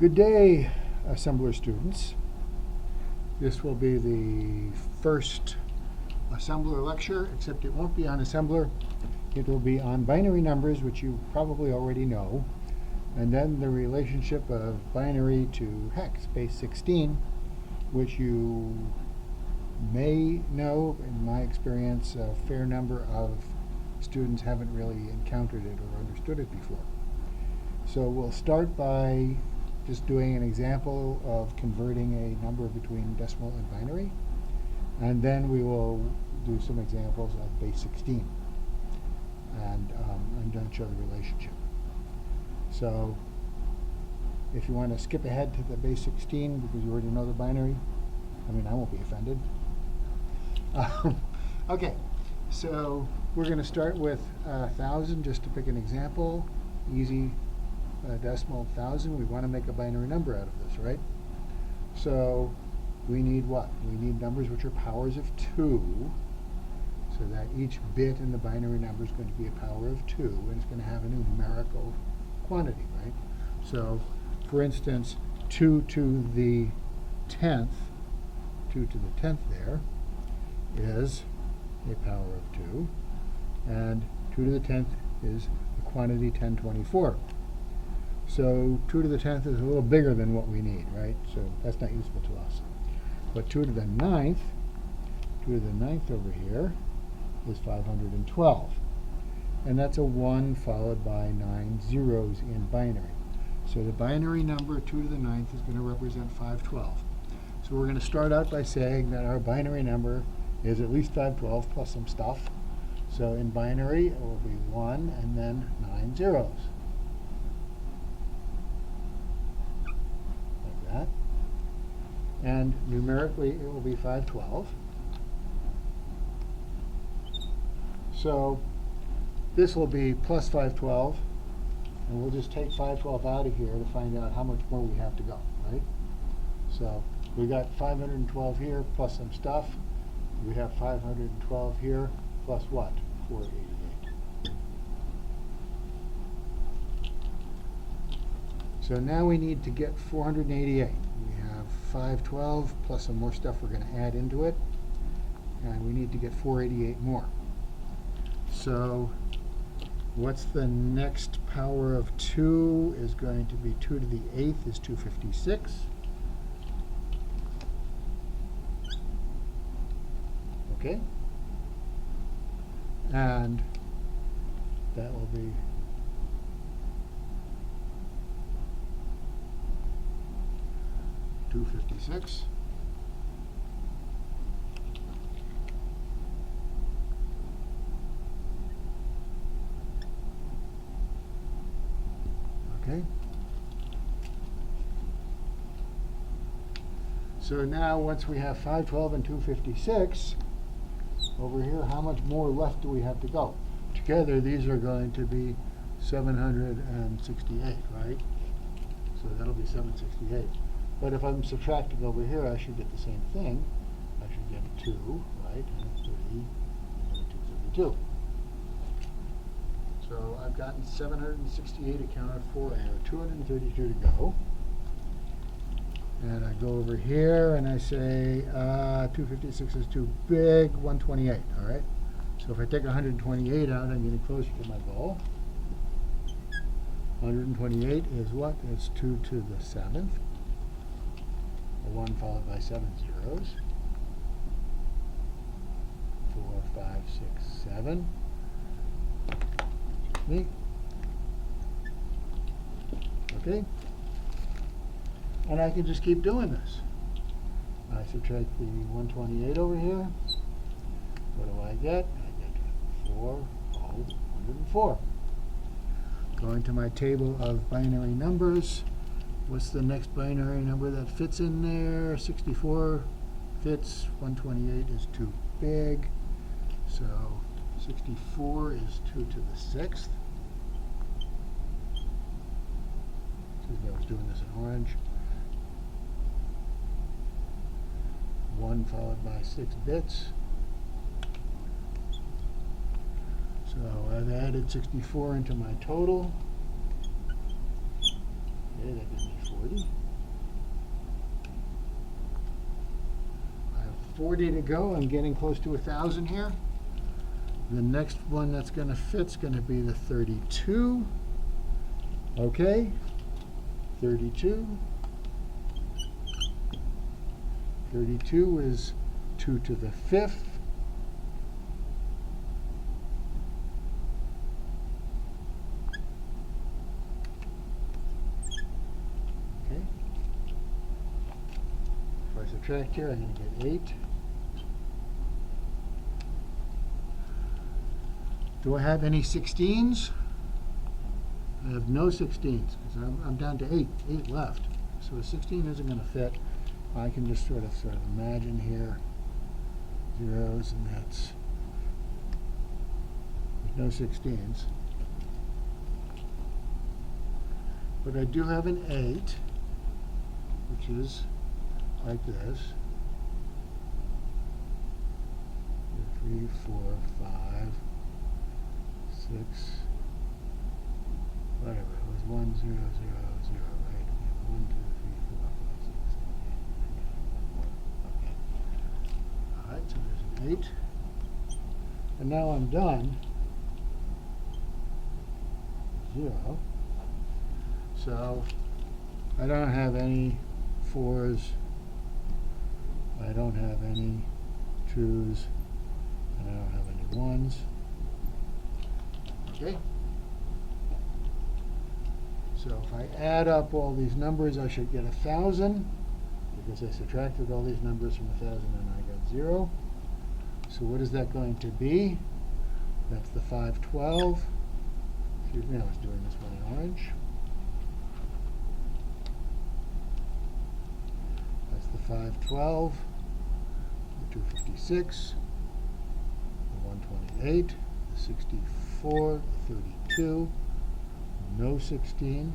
Good day, assembler students. This will be the first assembler lecture, except it won't be on assembler. It will be on binary numbers, which you probably already know, and then the relationship of binary to hex, base 16, which you may know. In my experience, a fair number of students haven't really encountered it or understood it before. So we'll start by just doing an example of converting a number between decimal and binary, and then we will do some examples of base 16, and I'm going to show the relationship. So if you want to skip ahead to the base 16 because you already know the binary, I mean, I won't be offended. Okay, so we're going to start with 1,000 just to pick an example. Easy decimal 1,000. We want to make a binary number out of this, right? So we need what? We need numbers which are powers of 2, so that each bit in the binary number is going to be a power of 2, and it's going to have a numerical quantity, right? So, for instance, 2 to the 10th, 2 to the 10th there is a power of 2, and 2 to the 10th is the quantity 1024. So 2 to the 10th is a little bigger than what we need, right? So that's not useful to us. But 2 to the 9th, 2 to the 9th over here is 512. And that's a 1 followed by 9 zeros in binary. So the binary number 2 to the 9th is going to represent 512. So we're going to start out by saying that our binary number is at least 512 plus some stuff. So in binary, it will be 1 and then 9 zeros. Like that. And numerically, it will be 512. So this will be plus 512. And we'll just take 512 out of here to find out how much more we have to go, right? So we got 512 here plus some stuff. We have 512 here plus what? 488. So now we need to get 488. We have 512 plus some more stuff we're going to add into it. And we need to get 488 more. So what's the next power of 2 is going to be 2 to the 8th is 256. Okay? And that will be 256. Okay. So now once we have 512 and 256, over here, how much more left do we have to go? Together, these are going to be 768, right? So that'll be 768. But if I'm subtracting over here, I should get the same thing. I should get 2, right? And 3, and 232. So I've gotten 768 accounted for, and I have 232 to go. And I go over here and I say 256 is too big, 128, all right? So if I take 128 out, I'm getting closer to my goal. 128 is what? It's 2 to the 7th. A 1 followed by 7 zeros. 4, 5, 6, 7. Me. Okay? And I can just keep doing this. I subtract the 128 over here. What do I get? I get 104. Going to my table of binary numbers. What's the next binary number that fits in there? 64 fits. 128 is too big. So 64 is 2 to the 6th. Excuse me, I was doing this in orange. 1 followed by 6 bits. So I've added 64 into my total. Okay, that gives me 40. I have 40 to go. I'm getting close to 1,000 here. The next one that's going to fit is going to be the 32. Okay, 32. 32 is 2 to the 5th. Okay. If I subtract here, I'm going to get 8. Do I have any 16s? I have no 16s because I'm down to 8 left. So a 16 isn't going to fit. I can just sort of imagine here zeros, and there's no 16s. But I do have an 8, which is like this. 3, 4, 5, 6, whatever. It was 1, 0, 0, 0, right? 1, 2, 3, 4, 5, 6, 7, 8, 9, 10, 11, 12. Okay. All right, so there's an 8. And now I'm done. 0. So I don't have any 4s. I don't have any 2s. And I don't have any 1s. Okay. So if I add up all these numbers, I should get 1,000 because I subtracted all these numbers from 1,000 and I got 0. So what is that going to be? That's the 512. Excuse me, I was doing this one in orange. That's the 512, the 256, the 128, the 64, the 32, no 16,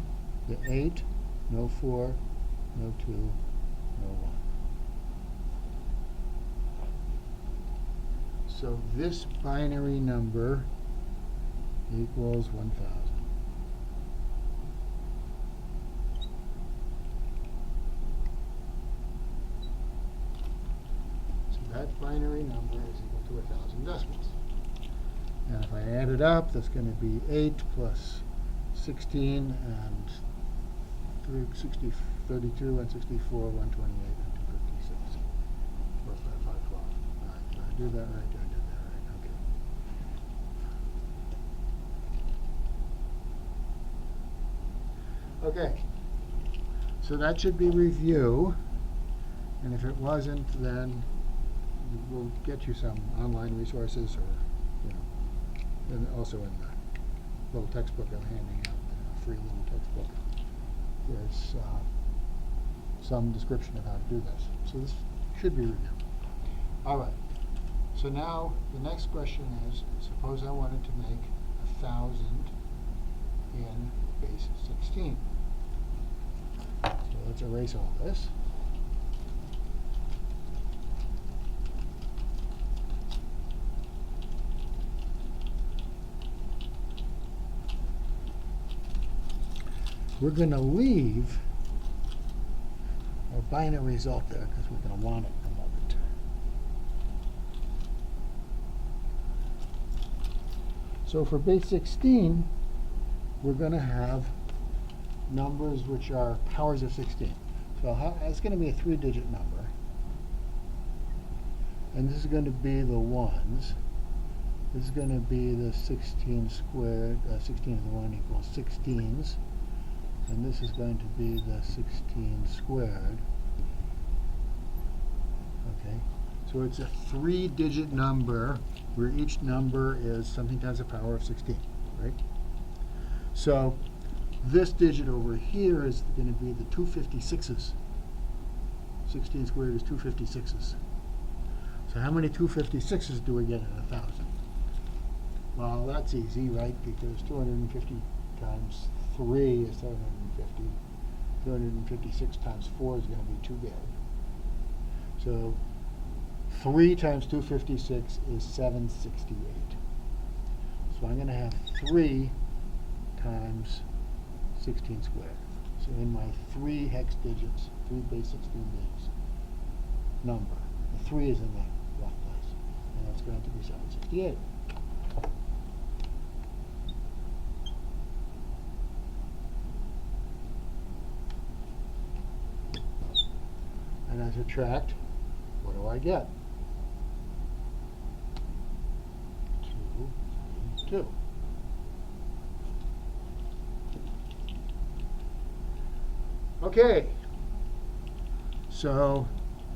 the 8, no 4, no 2, no 1. So this binary number equals 1,000. So that binary number is equal to 1,000 decimals. And if I add it up, that's going to be 8 plus 16 and 32 and 64, 128 and 256. Plus that 512. All right, did I do that right? I did that right. Okay. Okay. So that should be review. And if it wasn't, then we'll get you some online resources, or and also in the little textbook I'm handing out, the free little textbook. There's some description of how to do this. So this should be reviewed. All right. So now the next question is, suppose I wanted to make 1,000 in base 16. So let's erase all this. We're going to leave our binary result there because we're going to want it in a moment. So for base 16, we're going to have numbers which are powers of 16. So it's going to be a 3-digit number. And this is going to be the 1s. This is going to be the 16 squared. 16 is the 1 equals 16s. And this is going to be the 16 squared. Okay, so it's a 3-digit number where each number is something times the power of 16, right? So this digit over here is going to be the 256s. 16 squared is 256s. So how many 256s do we get in 1,000? Well, that's easy, right? Because 250 times 3 is 750. 256 times 4 is going to be too big. So 3 times 256 is 768. So I'm going to have 3 times 16 squared. So in my 3 hex digits, 3 base 16 digits number, the 3 is in the left place, and that's going to be 768. And I subtract, what do I get? 2, 3, 2. Okay, so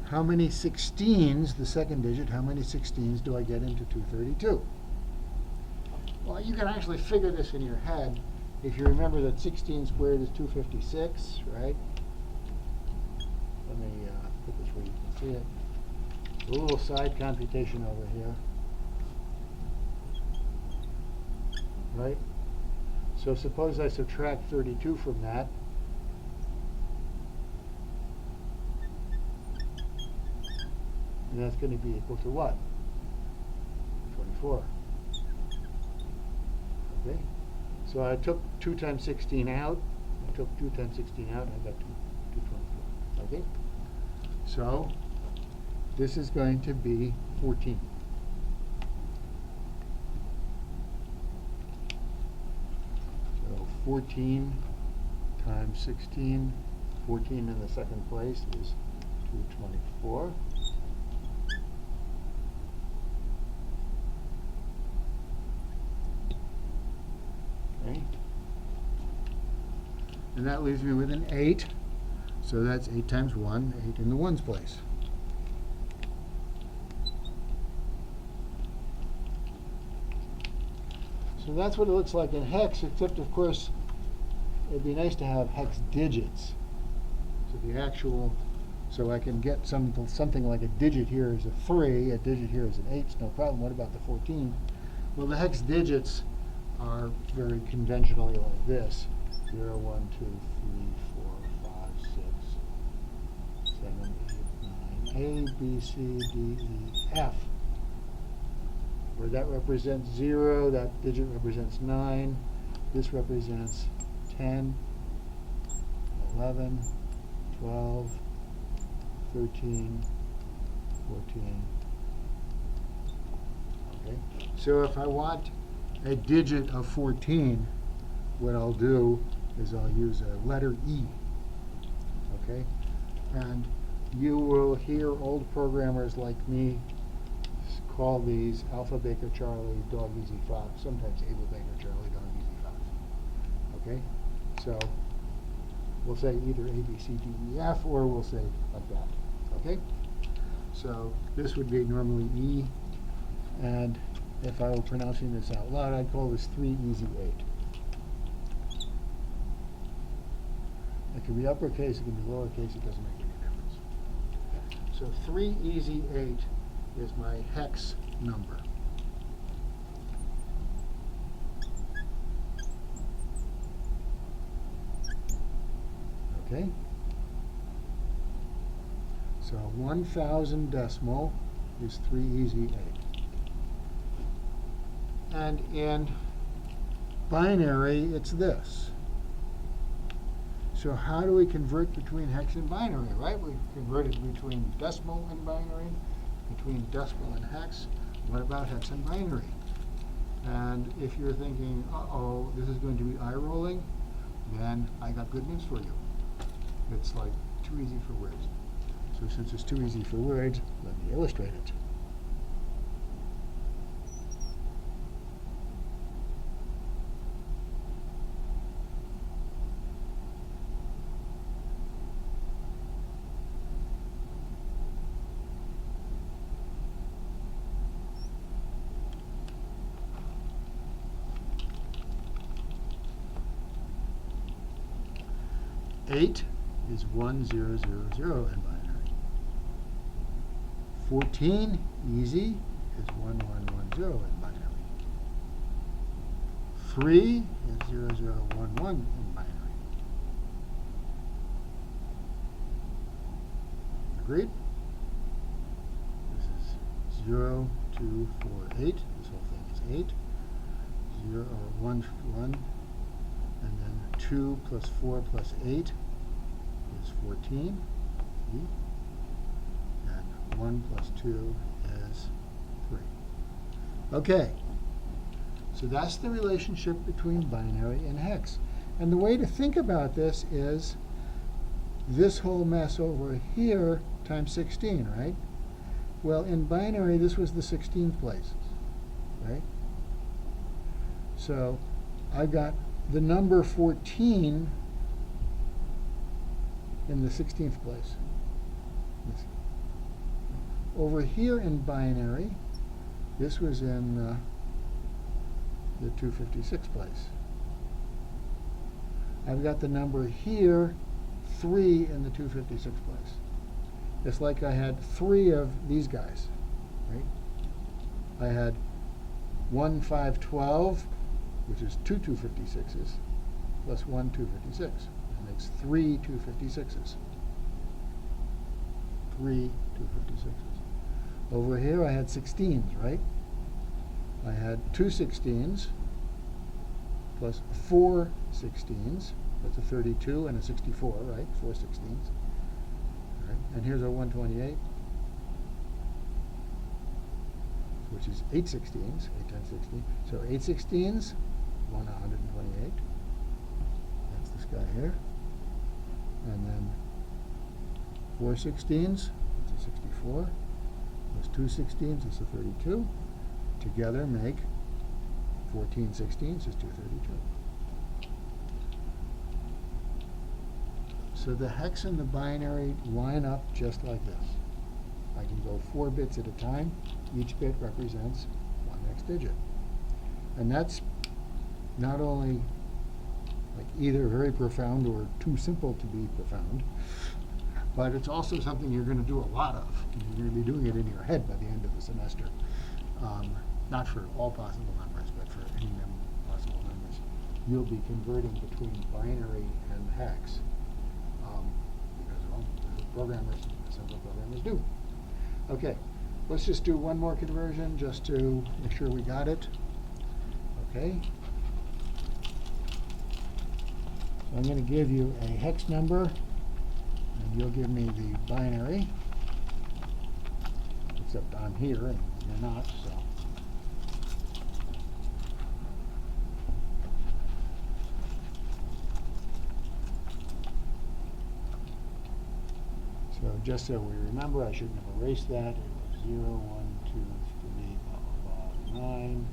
how many 16s, the second digit, how many 16s do I get into 232? Well, you can actually figure this in your head if you remember that 16 squared is 256, right? Let me put this where you can see it. A little side computation over here, right? So suppose I subtract 32 from that. And that's going to be equal to what? 24. Okay? So I took 2 times 16 out. I took 2 times 16 out, and I got 224. Okay? So this is going to be 14. So 14 times 16, 14 in the second place is 224. Okay. And that leaves me with an 8. So that's 8 times 1, 8 in the ones place. So that's what it looks like in hex, except of course it'd be nice to have hex digits. So the actual, so I can get something like a digit here is a 3, a digit here is an 8, it's no problem. What about the 14? Well, the hex digits are very conventionally like this. 0, 1, 2, 3, 4, 5, 6, 7, 8, 9, A, B, C, D, E, F. Where that represents 0, that digit represents 9, this represents 10, 11, 12, 13, 14. Okay, so if I want a digit of 14, what I'll do is I'll use a letter E. Okay, and you will hear old programmers like me call these Alpha, Baker, Charlie, Dog, Easy, Fox, sometimes Able, Baker, Charlie, Dog, Easy, Fox. Okay, so we'll say either A, B, C, D, E, F, or we'll say like that. Okay, so this would be normally E, and if I were pronouncing this out loud, I'd call this 3 easy 8. It can be uppercase, it can be lowercase, it doesn't make any difference. So 3 easy 8 is my hex number. Okay? So 1,000 decimal is 3 easy 8. And in binary, it's this. So how do we convert between hex and binary, right? We converted between decimal and binary, between decimal and hex. What about hex and binary? And if you're thinking, uh-oh, this is going to be eye-rolling, then I got good news for you. It's like too easy for words. So since it's too easy for words, let me illustrate it. Eight is 1, 0, 0, 0 in binary. 14, easy, is 1, 1, 1, 0 in binary. 3 is 0, 0, 1, 1 in binary. Agreed? This is 0, 2, 4, 8. This whole thing is 8. 0, or 1, 1, and then 2 plus 4 plus 8 is 14. And 1 plus 2 is 3. Okay. So that's the relationship between binary and hex. And the way to think about this is this whole mess over here times 16, right? Well, in binary, this was the 16th place, right? So I've got the number 14 in the 16th place. Over here in binary, this was in the 256 place. I've got the number here, 3 in the 256 place. It's like I had 3 of these guys, right? I had 1, 5, 12, which is 2 256s, plus 1 256. That makes 3 256s. 3 256s. Over here I had 16s, right? I had 2 16s plus 4 16s. That's a 32 and a 64, right? 4 16s. All right. And here's a 128, which is 8 16s, 8 times 16. So 8 16s, 128. That's this guy here. And then 4 16s, that's a 64. Plus 2 16s, it's a 32. Together make 14 16s is 232. So the hex and the binary line up just like this. I can go 4 bits at a time. Each bit represents one hex digit. And that's not only like either very profound or too simple to be profound, but it's also something you're going to do a lot of. You're going to be doing it in your head by the end of the semester. Not for all possible numbers, but for any possible numbers. You'll be converting between binary and hex. Because, well, programmers, simple programmers do. Okay, let's just do one more conversion just to make sure we got it. Okay. So I'm going to give you a hex number, and you'll give me the binary. Except I'm here and you're not, so. So just so we remember, I shouldn't have erased that. It was 0, 1, 2, 3, blah, blah, blah, 9.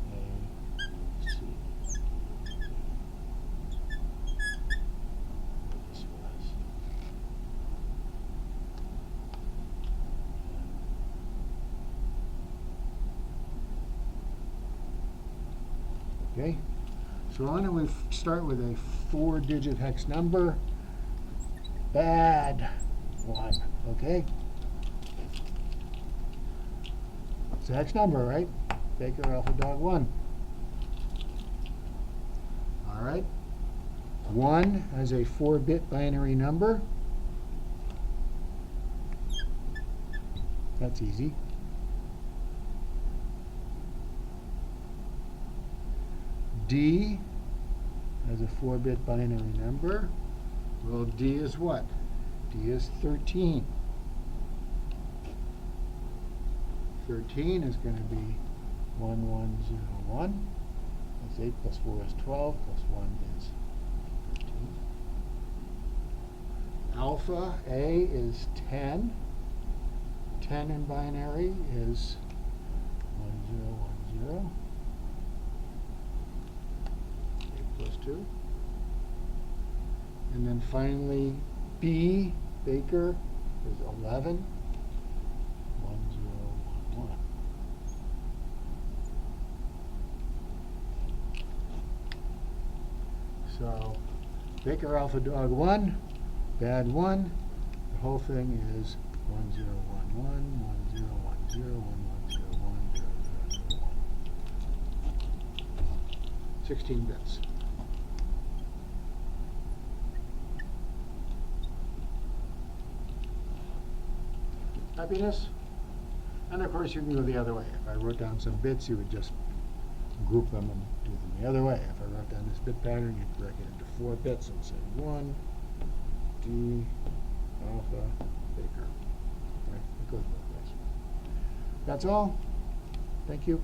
A, C. What this was. Okay. So why don't we start with a 4-digit hex number. Bad 1, okay? It's a hex number, right? Baker Alpha Dog 1. All right. 1 as a 4-bit binary number. That's easy. D as a 4-bit binary number. Well, D is what? D is 13. 13 is going to be 1, 1, 0, 1. That's 8 plus 4 is 12, plus 1 is 13. Alpha, A is 10. 10 in binary is 1, 0, 1, 0. 8 plus 2. And then finally, B, Baker, is 11. 1, 0, 1, 1. So, Baker Alpha Dog 1, bad 1. The whole thing is 1, 0, 1, 1, 1, 0, 1, 0, 1, 1, 0, 1, 0, 0, 0, 1. 16 bits. Happiness? And of course you can go the other way. If I wrote down some bits, you would just group them and do them the other way. If I wrote down this bit pattern, you break it into 4 bits and say 1, D, alpha, Baker. Right? It goes both ways. That's all. Thank you.